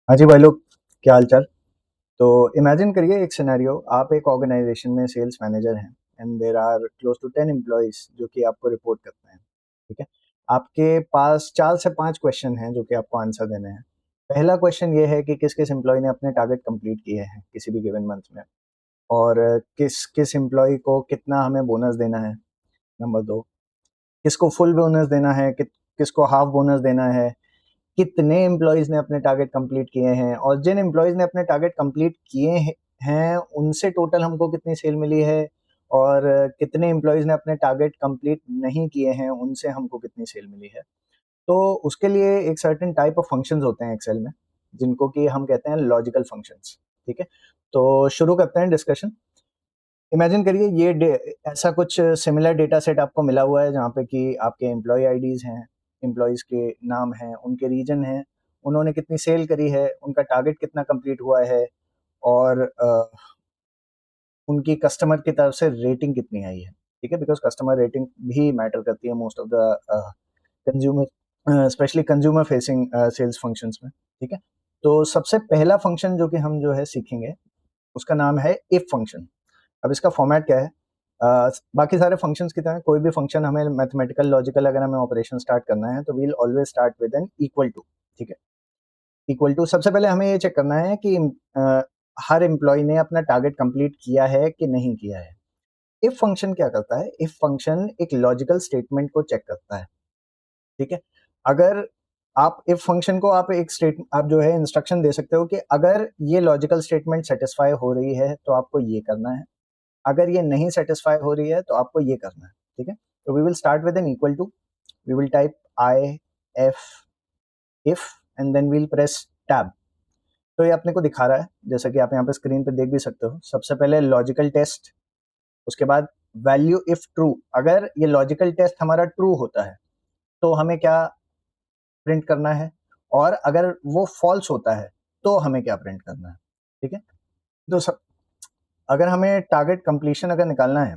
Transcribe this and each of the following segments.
हाँ जी भाई लोग, क्या हाल चाल। तो इमेजिन करिए एक सिनेरियो, आप एक ऑर्गेनाइजेशन में सेल्स मैनेजर हैं and there are close to 10 employees जो कि आपको रिपोर्ट करते हैं। ठीक है। आपके पास 4 से 5 क्वेश्चन हैं जो कि आपको आंसर देने हैं। पहला क्वेश्चन ये है कि किस किस एम्प्लॉय ने अपने टारगेट कंप्लीट किए हैं किसी भी गिवन मंथ में, और किस किस एम्प्लॉय को कितना हमें बोनस देना है। नंबर 2, किसको फुल बोनस देना है, किसको हाफ बोनस देना है, कितने एम्प्लॉयज ने अपने टारगेट कंप्लीट किए हैं, और जिन एम्प्लॉयज ने अपने टारगेट कंप्लीट किए हैं उनसे टोटल हमको कितनी सेल मिली है, और कितने एम्प्लॉयज ने अपने टारगेट कंप्लीट नहीं किए हैं उनसे हमको कितनी सेल मिली है। तो उसके लिए एक सर्टेन टाइप ऑफ फंक्शंस होते हैं एक्सेल में, जिनको कि हम कहते हैं लॉजिकल फंक्शंस। ठीक है। तो शुरू करते हैं डिस्कशन। इमेजिन करिए ऐसा कुछ सिमिलर डेटा सेट आपको मिला हुआ है जहाँ पे कि आपके एम्प्लॉय आईडीज हैं, एम्प्लॉयज के नाम हैं, उनके रीजन हैं, उन्होंने कितनी सेल करी है, उनका टारगेट कितना कंप्लीट हुआ है, और उनकी कस्टमर की तरफ से रेटिंग कितनी आई है। ठीक है, बिकॉज कस्टमर रेटिंग भी मैटर करती है most of the consumer, specially consumer facing sales functions में। ठीक है। तो सबसे पहला फंक्शन जो कि हम जो है सीखेंगे उसका नाम है इफ फंक्शन। अब इसका फॉर्मेट क्या है? बाकी सारे फंक्शंस की तरह कोई भी फंक्शन हमें मैथमेटिकल लॉजिकल अगर हमें ऑपरेशन स्टार्ट करना है तो we'll always start with an equal to. ठीक है। इक्वल टू, सबसे पहले हमें ये चेक करना है कि अ, हर एम्प्लॉय ने अपना टारगेट कंप्लीट किया है कि नहीं किया है। इफ फंक्शन क्या करता है? इफ फंक्शन एक लॉजिकल स्टेटमेंट को चेक करता है। ठीक है। अगर आप इफ फंक्शन को आप जो है इंस्ट्रक्शन दे सकते हो कि अगर ये लॉजिकल स्टेटमेंट सेटिस्फाई हो रही है तो आपको ये करना है, अगर ये नहीं सेटिस्फाई हो रही है तो आपको ये करना है। ठीक है। तो we will start with an equal to, we will type I F if and then we'll press tab. तो ये अपने को दिखा रहा है, जैसा कि आप यहाँ पे स्क्रीन पे देख भी सकते हो। सबसे पहले लॉजिकल टेस्ट, उसके बाद वैल्यू इफ ट्रू। अगर ये लॉजिकल टेस्ट हमारा ट्रू होता है तो हमें क्या प्रिंट करना है, और अगर वो फॉल्स होता है तो हमें क्या प्रिंट करना है। ठीक है। तो अगर हमें टारगेट कंप्लीशन अगर निकालना है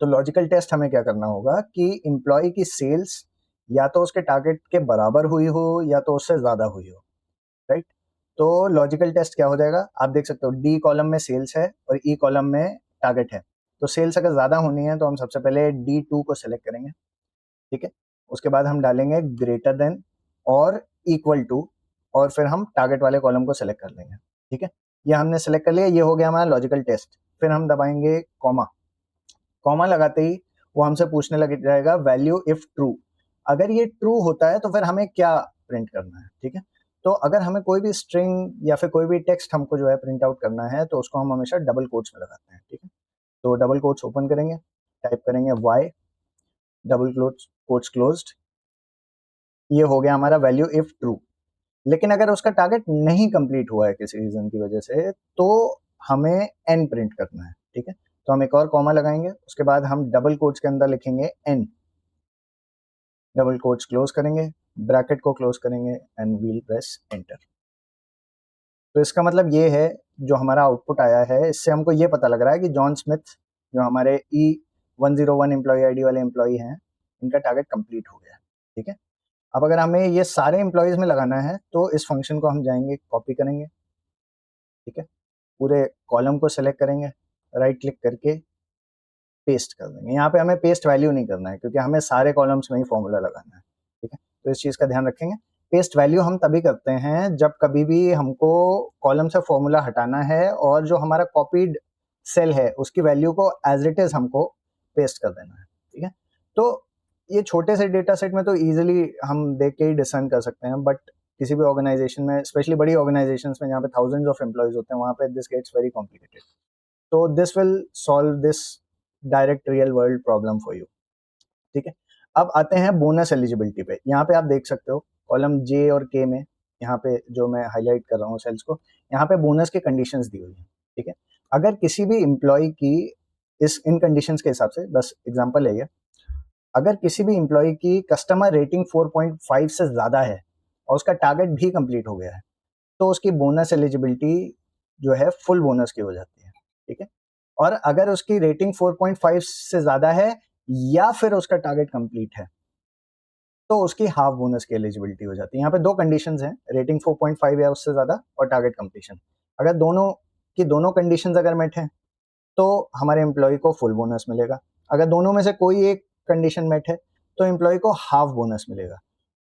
तो लॉजिकल टेस्ट हमें क्या करना होगा कि एम्प्लॉय की सेल्स या तो उसके टारगेट के बराबर हुई हो या तो उससे ज्यादा हुई हो। राइट। तो लॉजिकल टेस्ट क्या हो जाएगा, आप देख सकते हो डी कॉलम में सेल्स है और ई कॉलम में टारगेट है। तो सेल्स अगर ज्यादा होनी है तो हम सबसे पहले D2 को सिलेक्ट करेंगे। ठीक है। उसके बाद हम डालेंगे ग्रेटर देन और इक्वल टू, और फिर हम टारगेट वाले कॉलम को सिलेक्ट कर लेंगे। ठीक है। ये हमने सिलेक्ट कर लिया, ये हो गया हमारा लॉजिकल टेस्ट। फिर हम दबाएंगे कॉमा। कॉमा लगाते ही वो हमसे पूछने लग जाएगा वैल्यू इफ ट्रू। अगर ये ट्रू होता है तो फिर हमें क्या प्रिंट करना है। ठीक है। तो अगर हमें कोई भी स्ट्रिंग या फिर कोई भी टेक्स्ट हमको जो है प्रिंट आउट करना है तो उसको हम हमेशा डबल कोट्स में लगाते हैं। ठीक है। तो डबल कोट्स ओपन करेंगे, टाइप करेंगे Y, double quotes quotes closed. ये हो गया हमारा वैल्यू इफ ट्रू। लेकिन अगर उसका टारगेट नहीं कंप्लीट हुआ है किसी रीजन की वजह से तो हमें एन प्रिंट करना है। ठीक है। तो हम एक और कॉमा लगाएंगे, उसके बाद हम डबल कोट्स के अंदर लिखेंगे एन, डबल कोट्स क्लोज करेंगे, ब्रैकेट को क्लोज करेंगे एंड वील प्रेस एंटर। तो इसका मतलब ये है, जो हमारा आउटपुट आया है इससे हमको ये पता लग रहा है कि जॉन स्मिथ जो हमारे E101 एम्प्लॉय आईडी वाले एम्प्लॉय हैं, इनका टारगेट कंप्लीट हो गया है। ठीक है। अब अगर हमें ये सारे एम्प्लॉयज में लगाना है तो इस फंक्शन को हम जाएंगे, कॉपी करेंगे। ठीक है। पूरे कॉलम को सेलेक्ट करेंगे, राइट क्लिक करके पेस्ट कर देंगे। यहाँ पे हमें पेस्ट वैल्यू नहीं करना है क्योंकि हमें सारे कॉलम्स में ही फॉर्मूला लगाना है। ठीक है। तो इस चीज़ का ध्यान रखेंगे। पेस्ट वैल्यू हम तभी करते हैं जब कभी भी हमको कॉलम से फॉर्मूला हटाना है और जो हमारा कॉपीड सेल है उसकी वैल्यू को एज इट इज हमको पेस्ट कर देना है। ठीक है। तो ये छोटे से डेटा सेट में तो इजीली हम देख के ही डिसाइन कर सकते हैं, बट किसी भी ऑर्गेनाइजेशन में, स्पेशली बड़ी ऑर्गेनाइजेशन में जहाँ पे थाउजेंड्स ऑफ एम्प्लॉयज होते हैं, वहाँ पे दिस गेट्स वेरी कॉम्प्लिकेटेड। तो this will solve this direct real world problem for you. ठीक है। अब आते हैं बोनस एलिजिबिलिटी पे। यहाँ पे आप देख सकते हो कॉलम जे और के में, यहाँ पे जो मैं हाईलाइट कर रहा हूँ सेल्स को, यहाँ पे बोनस के कंडीशंस दी हुई है। ठीक है। अगर किसी भी एम्प्लॉय की इन कंडीशंस के हिसाब से, बस एग्जांपल है ये, अगर किसी भी एम्प्लॉय की कस्टमर रेटिंग 4.5 से ज्यादा है और उसका टारगेट भी कंप्लीट हो गया है तो उसकी बोनस एलिजिबिलिटी जो है फुल बोनस की हो जाती है। ठीक है। और अगर उसकी रेटिंग 4.5 से ज्यादा है या फिर उसका टारगेट कंप्लीट है तो उसकी हाफ बोनस की एलिजिबिलिटी हो जाती है। यहाँ पे दो कंडीशंस हैं, रेटिंग 4.5 या उससे ज़्यादा और टारगेट कंप्लीशन। अगर दोनों की दोनों कंडीशंस अगर मेट हैं तो हमारे एम्प्लॉय को फुल बोनस मिलेगा। अगर दोनों में से कोई एक कंडीशन मेट है तो एम्प्लॉय को हाफ बोनस मिलेगा,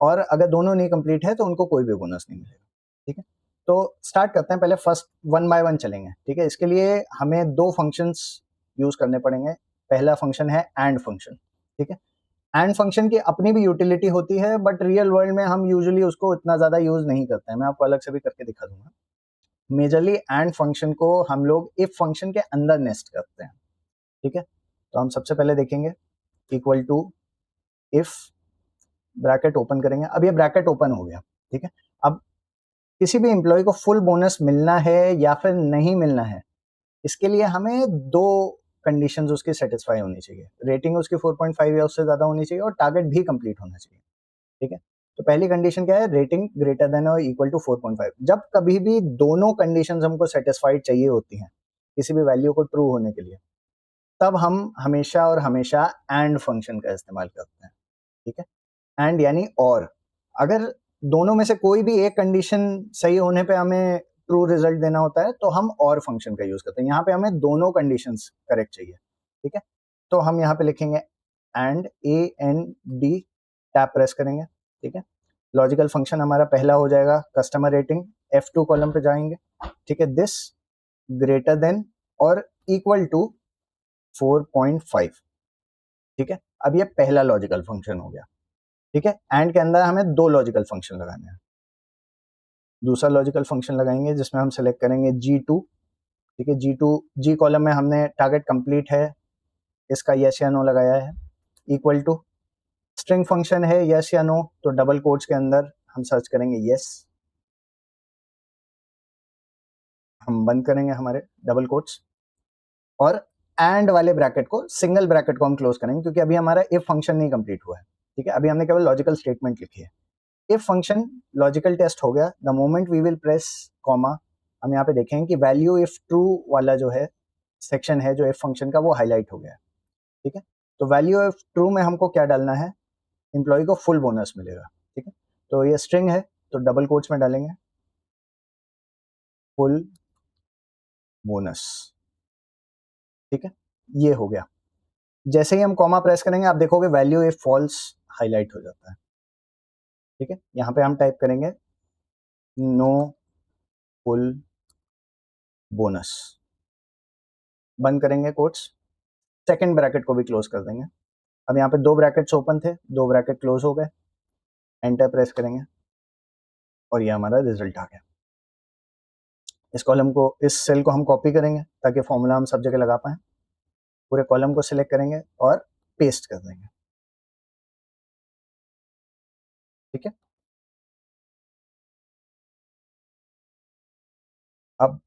और अगर दोनों नहीं कंप्लीट है तो उनको कोई भी बोनस नहीं मिलेगा। ठीक है, तो स्टार्ट करते हैं, पहले फर्स्ट वन बाय वन चलेंगे। ठीक है, इसके लिए हमें दो फंक्शंस यूज करने पड़ेंगे। पहला फंक्शन है एंड फंक्शन। ठीक है, एंड फंक्शन की अपनी भी यूटिलिटी होती है, बट रियल वर्ल्ड में हम यूजुअली उसको इतना ज्यादा यूज नहीं करते हैं। मैं आपको अलग से भी करके दिखा दूंगा। मेजरली एंड फंक्शन को हम लोग इफ फंक्शन के अंदर नेस्ट करते हैं। ठीक है, तो हम सबसे पहले देखेंगे equal to if, bracket open करेंगे। अब ये ब्रैकेट ओपन हो गया। ठीक है, अब किसी भी एम्प्लॉय को फुल बोनस मिलना है या फिर नहीं मिलना है, इसके लिए हमें दो कंडीशंस उसकी सेटिस्फाई होनी चाहिए। रेटिंग उसकी 4.5 या उससे ज्यादा होनी चाहिए और टारगेट भी कंप्लीट होना चाहिए। ठीक है, तो पहली कंडीशन क्या है, रेटिंग ग्रेटर देन और इक्वल टू 4.5। जब कभी भी दोनों कंडीशंस हमको सेटिस्फाइड चाहिए होती हैं किसी भी वैल्यू को ट्रू होने के लिए, तब हम हमेशा और हमेशा एंड फंक्शन का इस्तेमाल करते हैं। ठीक है, एंड यानी और। अगर दोनों में से कोई भी एक कंडीशन सही होने पे हमें ट्रू रिजल्ट देना होता है तो हम और फंक्शन का यूज करते हैं। यहाँ पे हमें दोनों कंडीशंस करेक्ट चाहिए। ठीक है, तो हम यहाँ पे लिखेंगे एंड, AND, टैप प्रेस करेंगे। ठीक है, लॉजिकल फंक्शन हमारा पहला हो जाएगा कस्टमर रेटिंग, F2 कॉलम पे जाएंगे। ठीक है, दिस ग्रेटर देन और इक्वल टू 4.5। ठीक है, अब ये पहला लॉजिकल फंक्शन हो गया। ठीक है, एंड के अंदर हमें दो लॉजिकल फंक्शन लगाने हैं। दूसरा लॉजिकल फंक्शन लगाएंगे जिसमें हम सेलेक्ट करेंगे G2। ठीक है, G2, जी कॉलम में हमने टारगेट कंप्लीट है इसका यस या नो लगाया है। इक्वल टू स्ट्रिंग फंक्शन है यस या नो, तो डबल कोट्स के अंदर हम सर्च करेंगे यस, हम बंद करेंगे हमारे डबल कोट्स, और एंड वाले ब्रैकेट को, सिंगल ब्रैकेट को हम क्लोज करेंगे क्योंकि अभी हमारा इफ फंक्शन नहीं कंप्लीट हुआ है। ठीक है, अभी हमने केवल लॉजिकल स्टेटमेंट लिखी है। इफ फंक्शन लॉजिकल टेस्ट हो गया, the moment we will press comma, हम यहाँ पे देखेंगे कि वैल्यू इफ ट्रू वाला जो है सेक्शन है जो इफ फंक्शन का, वो हाईलाइट हो गया है। ठीक है, तो वैल्यू इफ ट्रू में हमको क्या डालना है, एम्प्लॉय को फुल बोनस मिलेगा। ठीक है, तो ये स्ट्रिंग है तो डबल कोट्स में डालेंगे फुल बोनस। ठीक है, ये हो गया। जैसे ही हम कॉमा प्रेस करेंगे आप देखोगे वैल्यू इफ फॉल्स हाईलाइट हो जाता है। ठीक है, यहाँ पे हम टाइप करेंगे नो फुल बोनस, बंद करेंगे कोट्स, सेकंड ब्रैकेट को भी क्लोज कर देंगे। अब यहाँ पे दो ब्रैकेट्स ओपन थे, दो ब्रैकेट क्लोज हो गए, एंटर प्रेस करेंगे और ये हमारा रिजल्ट आ गया। इस कॉलम को, इस सेल को हम कॉपी करेंगे ताकि फॉर्मूला हम सब जगह लगा पाए। पूरे कॉलम को सिलेक्ट करेंगे और पेस्ट कर देंगे। ठीक है, अब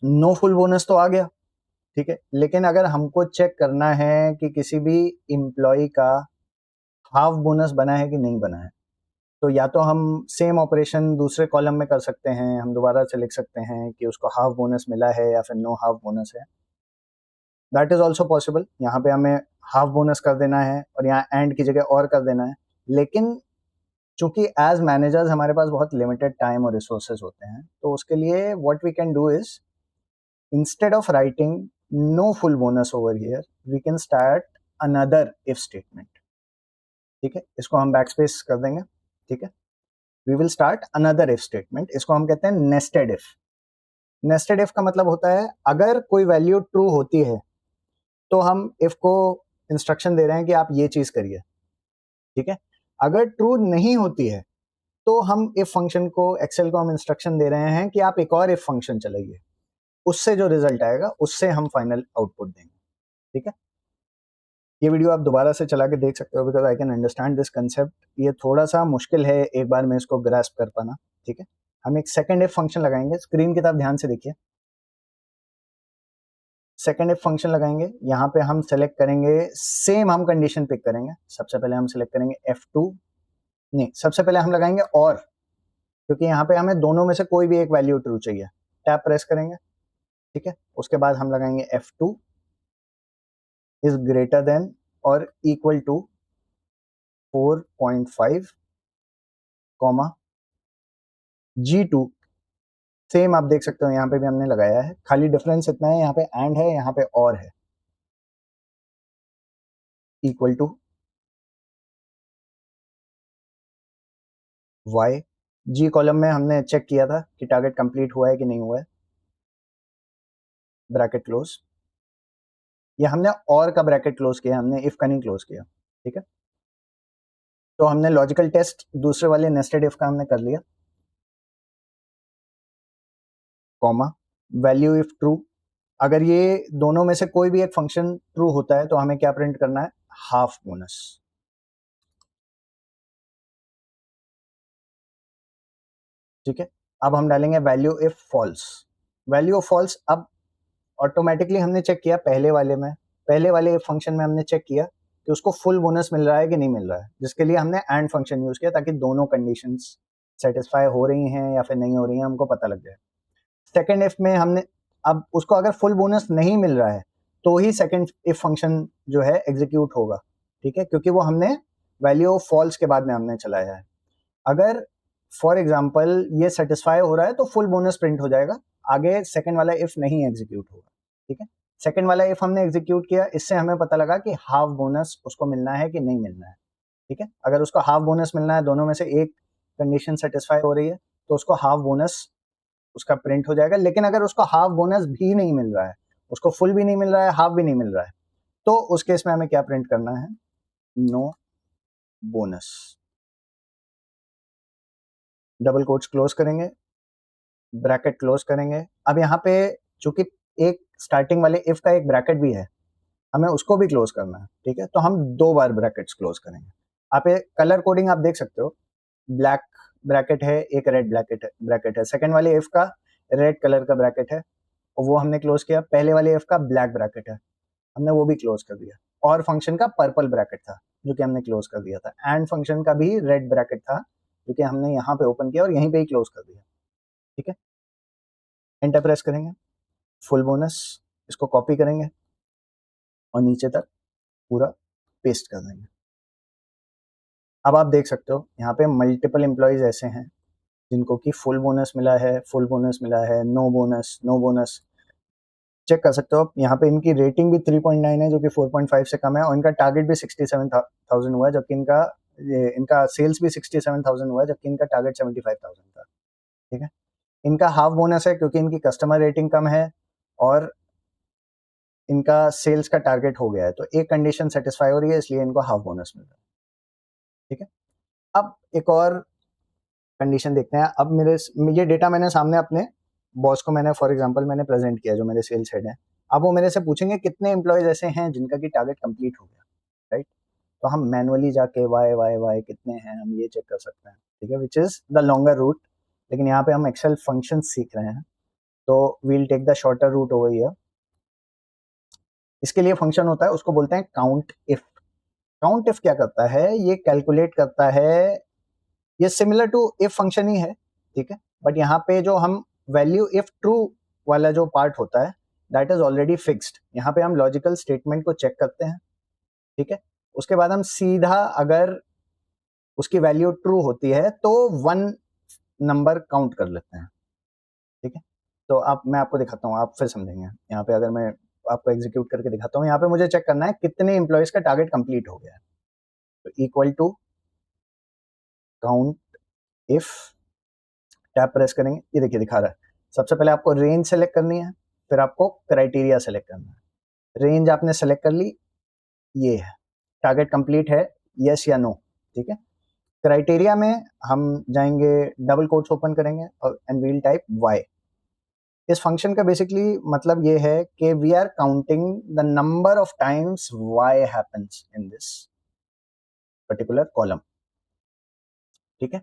नो फुल बोनस तो आ गया। ठीक है, लेकिन अगर हमको चेक करना है कि किसी भी इम्प्लॉय का हाफ बोनस बना है कि नहीं बना है, तो या तो हम सेम ऑपरेशन दूसरे कॉलम में कर सकते हैं, हम दोबारा से लिख सकते हैं कि उसको हाफ बोनस मिला है या फिर नो हाफ बोनस है। That is also possible. यहाँ पे हमें हाफ बोनस कर देना है और यहाँ एंड की जगह और कर देना है। लेकिन चूंकि एज मैनेजर्स हमारे पास बहुत लिमिटेड टाइम और रिसोर्सेज होते हैं, तो उसके लिए what we can do is, instead of writing no full bonus over here, we can start another if statement. ठीक है, इसको हम बैकस्पेस कर देंगे। ठीक है, we will start another if statement, इसको हम कहते हैं नेस्टेड इफ। नेस्टेड इफ का मतलब होता है अगर कोई वैल्यू ट्रू होती है तो हम इफ को इंस्ट्रक्शन दे रहे हैं कि आप ये चीज करिए। ठीक है, अगर ट्रू नहीं होती है तो हम इफ फंक्शन को, एक्सेल को हम इंस्ट्रक्शन दे रहे हैं कि आप एक और इफ फंक्शन चलाइए, उससे जो रिजल्ट आएगा उससे हम फाइनल आउटपुट देंगे। ठीक है, ये वीडियो आप दोबारा से चला के देख सकते हो because I can understand this concept. ये थोड़ा सा मुश्किल है एक बार में इसको ग्रास्प कर पाना। ठीक है, हम एक सेकंड इफ फंक्शन लगाएंगे, स्क्रीन की तरफ ध्यान से देखिए। सेकंड इफ फंक्शन लगाएंगे, यहाँ पे हम सेलेक्ट करेंगे, सेम हम कंडीशन पिक करेंगे। सबसे पहले हम सेलेक्ट करेंगे F2, नहीं सबसे पहले हम लगाएंगे और, क्योंकि यहाँ पे हमें दोनों में से कोई भी एक वैल्यू ट्रू चाहिए। टैप प्रेस करेंगे। ठीक है, उसके बाद हम लगाएंगे F2 इज ग्रेटर देन और equal to 4.5 comma G2, same आप देख सकते हो यहाँ पे भी हमने लगाया है, खाली डिफरेंस इतना है, यहाँ पे एंड है, यहाँ पे और है, equal to y। G column में हमने चेक किया था कि टारगेट कंप्लीट हुआ है कि नहीं हुआ है, ब्रैकेट क्लोज। ये हमने और का ब्रैकेट क्लोज किया, हमने इफ का नहीं क्लोज किया, ठीक है। तो हमने लॉजिकल टेस्ट दूसरे वाले नेस्टेड इफ का हमने कर लिया, कॉमा वैल्यू इफ ट्रू। अगर ये दोनों में से कोई भी एक फंक्शन ट्रू होता है तो हमें क्या प्रिंट करना है, हाफ बोनस, ठीक है। अब हम डालेंगे value if false. Value of false, अब ऑटोमेटिकली हमने चेक किया पहले वाले फंक्शन में हमने चेक किया कि उसको फुल बोनस मिल रहा है कि नहीं मिल रहा है, जिसके लिए हमने एंड फंक्शन यूज किया ताकि दोनों कंडीशंस सेटिस्फाई हो रही हैं या फिर नहीं हो रही हैं हमको पता लग जाए। सेकेंड इफ में हमने, अब उसको अगर फुल बोनस नहीं मिल रहा है तो ही सेकेंड इफ फंक्शन जो है एग्जीक्यूट होगा, ठीक है, क्योंकि वो हमने वैल्यू ऑफ फॉल्स के बाद में हमने चलाया है। अगर फॉर एग्जाम्पल ये सेटिस्फाई हो रहा है तो फुल बोनस प्रिंट हो जाएगा, आगे सेकेंड वाला इफ नहीं एग्जीक्यूट होगा, ठीक है। सेकेंड वाला इफ हमने एग्जीक्यूट किया, इससे हमें पता लगा कि हाफ बोनस उसको मिलना है कि नहीं मिलना है, ठीक है। अगर उसको हाफ बोनस मिलना है, दोनों में से एक कंडीशन सेटिस्फाई हो रही है तो उसको हाफ बोनस उसका प्रिंट हो जाएगा। लेकिन अगर उसको हाफ बोनस भी नहीं मिल रहा है, उसको फुल भी नहीं मिल रहा है, हाफ भी नहीं मिल रहा है, तो उस केस में हमें क्या प्रिंट करना है, no bonus. Double quotes close करेंगे, ब्रैकेट क्लोज करेंगे। अब यहाँ पे चूंकि एक स्टार्टिंग वाले इफ का एक ब्रैकेट भी है, हमें उसको भी क्लोज करना है, ठीक है। तो हम 2 बार ब्रैकेट्स क्लोज करेंगे। आप ये कलर कोडिंग आप देख सकते हो, ब्लैक ब्रैकेट है, एक रेड ब्रैकेट है। सेकंड वाले इफ का रेड कलर का ब्रैकेट है, और वो हमने क्लोज किया। पहले वाले इफ का ब्लैक ब्रैकेट है, हमने वो भी क्लोज कर दिया। और फंक्शन का पर्पल ब्रैकेट था जो कि हमने क्लोज कर दिया था। एंड फंक्शन का भी रेड ब्रैकेट था जो कि हमने यहाँ पे ओपन किया और यहीं पे ही क्लोज कर दिया, ठीक है। एंटर प्रेस करेंगे, फुल बोनस इसको कॉपी करेंगे और नीचे तक पूरा पेस्ट कर देंगे। अब आप देख सकते हो यहाँ पे मल्टीपल एम्प्लॉयज ऐसे हैं जिनको कि फुल बोनस मिला है, फुल बोनस मिला है, no bonus, no bonus. Check कर सकते हो आप, यहाँ पे इनकी रेटिंग भी 3.9 है जो कि 4.5 से कम है, और इनका टारगेट भी 67,000 हुआ है, जबकि इनका सेल्स भी 67,000 हुआ है, जबकि इनका टारगेट 75,000 था, ठीक है। इनका हाफ बोनस है क्योंकि इनकी कस्टमर रेटिंग कम है और इनका सेल्स का टारगेट हो गया है, तो एक कंडीशन सेटिस्फाई हो रही है, इसलिए इनको हाफ बोनस मिल रहा है, ठीक है। अब एक और कंडीशन देखते हैं। अब ये डेटा मैंने सामने अपने बॉस को मैंने फॉर एग्जांपल मैंने प्रेजेंट किया, जो मेरे सेल्स हेड हैं। अब वो मेरे से पूछेंगे कितने एम्प्लॉयज ऐसे हैं जिनका कि टारगेट कंप्लीट हो गया, राइट। तो हम मैनुअली जाके वाई वाई वाई कितने हैं हम ये चेक कर सकते हैं, ठीक है, which is the longer route. लेकिन यहाँ पे हम एक्सेल फंक्शन सीख रहे हैं, तो we'll take the shorter route over here. इसके लिए फंक्शन होता है, उसको बोलते हैं काउंट इफ। काउंट इफ क्या करता है, ये कैलकुलेट करता है, ये सिमिलर टू इफ फंक्शन ही है, ठीक है। बट यहाँ पे जो हम वैल्यू इफ ट्रू वाला जो पार्ट होता है दैट इज ऑलरेडी फिक्स्ड। यहाँ पे हम लॉजिकल स्टेटमेंट को चेक करते हैं, ठीक है। उसके बाद हम सीधा अगर उसकी वैल्यू ट्रू होती है तो 1 नंबर काउंट कर लेते हैं, ठीक है। तो आप, मैं आपको दिखाता हूँ, आप फिर समझेंगे। यहाँ पे अगर मैं आपको एग्जीक्यूट करके दिखाता हूँ, यहाँ पे मुझे चेक करना है कितने एम्प्लॉयज का टारगेट कंप्लीट हो गया है। तो equal to count if, tab press करेंगे, ये देखिए दिखा रहा है। सबसे पहले आपको रेंज सेलेक्ट करनी है, फिर आपको क्राइटेरिया सेलेक्ट करना है। रेंज आपने सेलेक्ट कर ली, ये है, टारगेट कंप्लीट है, यस या नो, ठीक है। क्राइटेरिया में हम जाएंगे, डबल कोट्स ओपन करेंगे और एंड वील टाइप वाई। इस फंक्शन का बेसिकली मतलब ये है कि we are counting the number of times Y happens in this particular column, ठीक है।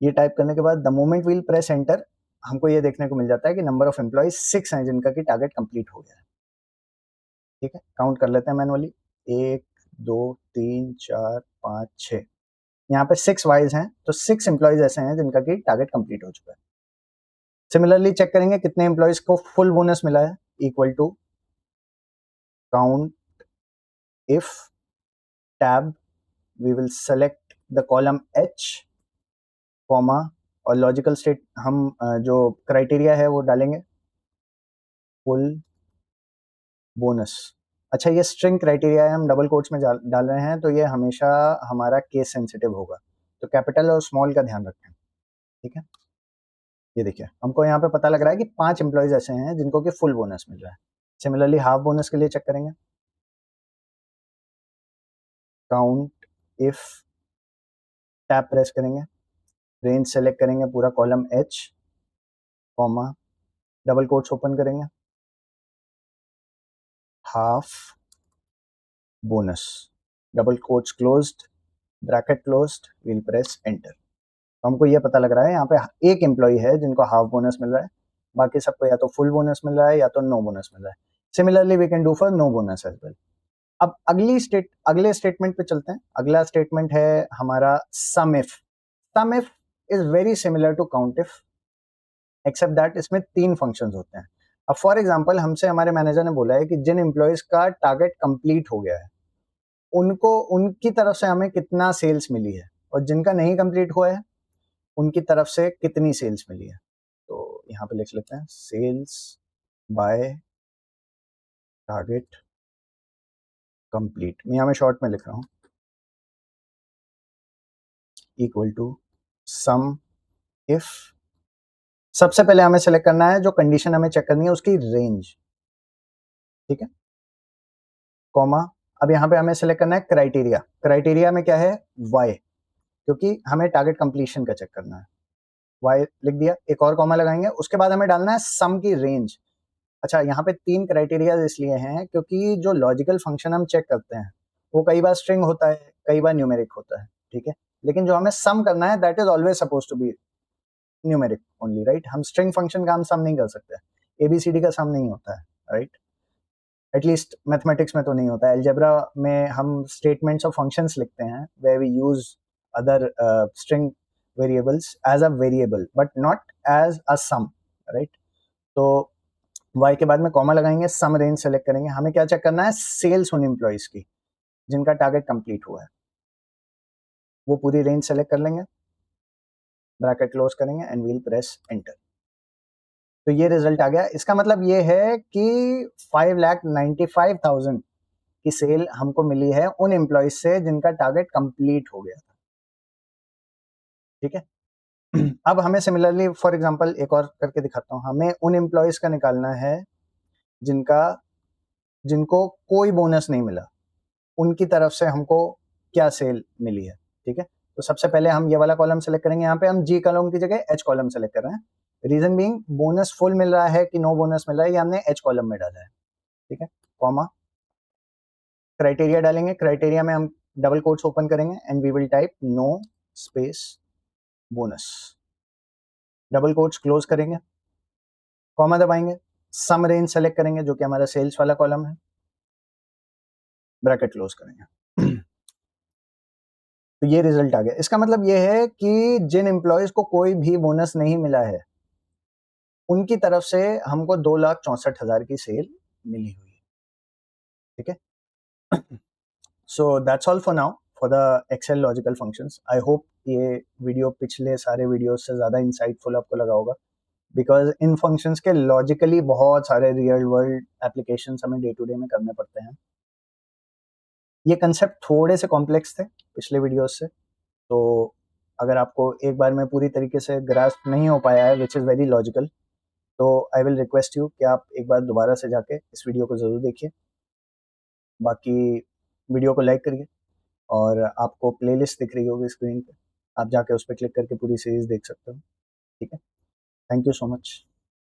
ये टाइप करने के बाद the moment we'll press enter, हमको ये देखने को मिल जाता है कि नंबर ऑफ एम्प्लॉयज 6 हैं जिनका कि टारगेट कंप्लीट हो गया है, ठीक है। काउंट कर लेते हैं मैनुअली, 1 2 3 4 5 6, यहाँ पे 6 वाइज हैं, तो 6 एम्प्लॉयज ऐसे हैं जिनका कि टारगेट कंप्लीट हो चुका है। सिमिलरली चेक करेंगे कितने एम्प्लॉयज को फुल बोनस मिला है, equal to count if tab we will select the column H, comma, और लॉजिकल स्टेट हम जो क्राइटेरिया है वो डालेंगे फुल बोनस। अच्छा, ये स्ट्रिंग क्राइटेरिया है, हम डबल कोट्स में डाल रहे हैं, तो ये हमेशा हमारा केस सेंसिटिव होगा, तो कैपिटल और स्मॉल का ध्यान रखें। ठीक है, ये देखिए हमको यहाँ पे पता लग रहा है कि 5 एम्प्लॉयज ऐसे हैं जिनको कि फुल बोनस मिल रहा है। सिमिलरली हाफ बोनस के लिए चेक करेंगे, काउंट इफ, टैब प्रेस करेंगे, रेंज सेलेक्ट करेंगे पूरा column H, comma, double quotes open करेंगे, half bonus, double quotes closed, bracket closed, will press enter. तो हमको ये पता लग रहा है यहाँ पे एक एम्प्लॉय है जिनको हाफ बोनस मिल रहा है, बाकी सबको या तो फुल बोनस मिल रहा है या तो नो बोनस मिल रहा है। Similarly we can do for no bonus as well. अब अगले स्टेटमेंट पे चलते हैं। अगला स्टेटमेंट है हमारा sum if. Sum if is very similar to count if, except that इसमें 3 फंक्शंस होते हैं। अब फॉर एग्जांपल हमसे हमारे मैनेजर ने बोला है कि जिन एम्प्लॉयज का टारगेट कंप्लीट हो गया है उनको उनकी तरफ से हमें कितना सेल्स मिली है, और जिनका नहीं कंप्लीट हुआ है उनकी तरफ से कितनी सेल्स मिली है। तो यहाँ पे लिख लेते हैं सेल्स बाय टारगेट कंप्लीट, मैं यहाँ में शॉर्ट में लिख रहा हूँ, इक्वल टू सम इफ। सबसे पहले हमें सेलेक्ट करना है, जो कंडीशन हमें चेक करनी है उसकी रेंज, ठीक है, कॉमा। अब यहाँ पे हमें सेलेक्ट करना है क्राइटेरिया। क्राइटेरिया में क्या है, वाई, क्योंकि हमें टारगेट कंप्लीशन का चेक करना है। वाई लिख दिया, एक और कॉमा लगाएंगे, उसके बाद हमें डालना है सम की रेंज। अच्छा, यहाँ पे 3 क्राइटेरिया इसलिए हैं क्योंकि जो लॉजिकल फंक्शन हम चेक करते हैं वो कई बार स्ट्रिंग होता है, कई बार न्यूमेरिक होता है, ठीक है, लेकिन जो हमें सम करना है that is always suppose to be numeric only, right. हम स्ट्रिंग फंक्शन का हम सम नहीं कर सकते, एबीसीडी का सम नहीं होता है, राइट। एटलीस्ट मैथमेटिक्स में तो नहीं होता है। अलजेब्रा में हम स्टेटमेंट्स ऑफ फंक्शंस लिखते हैं where we use other string variables as a variable but not as a sum, right. तो वाई के बाद में कॉमा लगाएंगे, सम रेंज सेलेक्ट करेंगे, हमें क्या चेक करना है, सेल्स उन एम्प्लॉयज की जिनका टारगेट कंप्लीट हुआ है, वो पूरी रेंज सेलेक्ट कर लेंगे, ब्रैकेट क्लोज करेंगे एंड वील प्रेस एंटर। तो ये रिजल्ट आ गया। इसका मतलब ये है कि 5,95,000 की सेल हमको मिली है उन एम्प्लॉयज से जिनका टारगेट कंप्लीट हो गया था, ठीक है। अब हमें सिमिलरली फॉर एग्जांपल एक और करके दिखाता हूँ। हमें उन एम्प्लॉयज का निकालना है जिनका जिनको कोई बोनस नहीं मिला, उनकी तरफ से हमको क्या सेल मिली है, ठीक है। तो सबसे पहले हम ये वाला कॉलम सेलेक्ट करेंगे, यहाँ पे हम जी कॉलम की जगह एच कॉलम सेलेक्ट कर रहे हैं। रीजन बीइंग बोनस फुल मिल रहा है कि नो बोनस मिल रहा है, ये हमने एच कॉलम में डाला है, ठीक है, कॉमा, क्राइटेरिया डालेंगे। क्राइटेरिया में हम डबल कोट्स ओपन करेंगे and we will type no space bonus, double quotes close करेंगे, कॉमा दबाएंगे, सम रेंज सेलेक्ट करेंगे जो कि हमारा सेल्स वाला कॉलम है, ब्रैकेट क्लोज करेंगे। तो ये रिजल्ट आ गया। इसका मतलब ये है कि जिन एम्प्लॉयज को कोई भी बोनस नहीं मिला है उनकी तरफ से हमको 2,64,000 की सेल मिली हुई है, ठीक है। So that's all for now for the Excel logical functions. I hope ये वीडियो पिछले सारे वीडियोस से ज़्यादा इंसाइटफुल आपको लगा होगा, बिकॉज इन फंक्शंस के लॉजिकली बहुत सारे रियल वर्ल्ड एप्लीकेशंस हमें डे टू डे में करने पड़ते हैं। ये कंसेप्ट थोड़े से कॉम्प्लेक्स थे पिछले वीडियोस से, तो अगर आपको एक बार में पूरी तरीके से ग्रास्प नहीं हो पाया है, विच इज़ वेरी लॉजिकल, तो आई विल रिक्वेस्ट यू कि आप एक बार दोबारा से जाके इस वीडियो को ज़रूर देखिए। बाकी वीडियो को लाइक करिए, और आपको प्लेलिस्ट दिख रही होगी स्क्रीन पे, आप जाके उस पर क्लिक करके पूरी सीरीज़ देख सकते हो, ठीक है। Thank you so much.